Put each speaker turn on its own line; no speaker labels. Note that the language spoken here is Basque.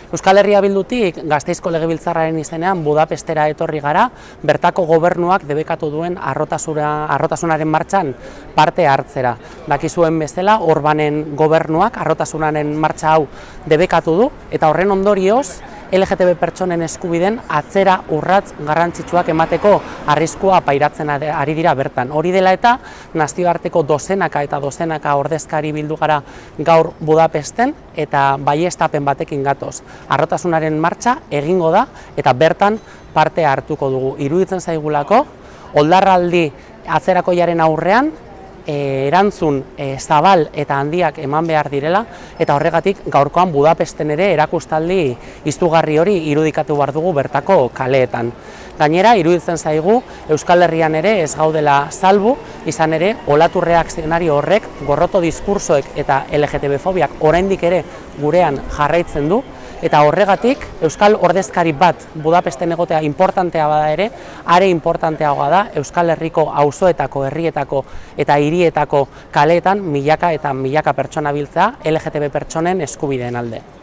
Euskal Herria Bildutik Gasteizko Legebiltzarraren izenean Budapestera etorri gara, bertako gobernuak debekatu duen harrotasunaren martxan parte hartzera. Dakizuen bezala, Orbanen gobernuak harrotasunaren martxa hau debekatu du, eta horren ondorioz, LGTB pertsonen eskubiden atzera urrats garrantzitsuak emateko arriskua pairatzen ari dira bertan. Hori dela eta nazioarteko dozenaka eta dozenaka ordezkari bildu gara gaur Budapesten eta baieztapen batekin gatoz. Harrotasunaren martxa egingo da eta bertan parte hartuko dugu. Iruditzen zaigulako, oldarraldi atzerakoiaren aurrean, erantzun zabal eta handiak eman behar direla, eta horregatik gaurkoan Budapesten ere erakustaldi izugarri hori irudikatu behar dugu bertako kaleetan. Gainera, iruditzen zaigu Euskal Herrian ere ez gaudela salbu, izan ere olatu reakzionario horrek gorroto diskursoek eta LGTB-fobiak oraindik ere gurean jarraitzen du, eta horregatik Euskal ordezkari bat Budapesten egotea importantea bada ere, are importanteagoa da Euskal Herriko auzoetako, herrietako eta hirietako kaleetan milaka eta milaka pertsona biltzea LGTB pertsonen eskubideen alde.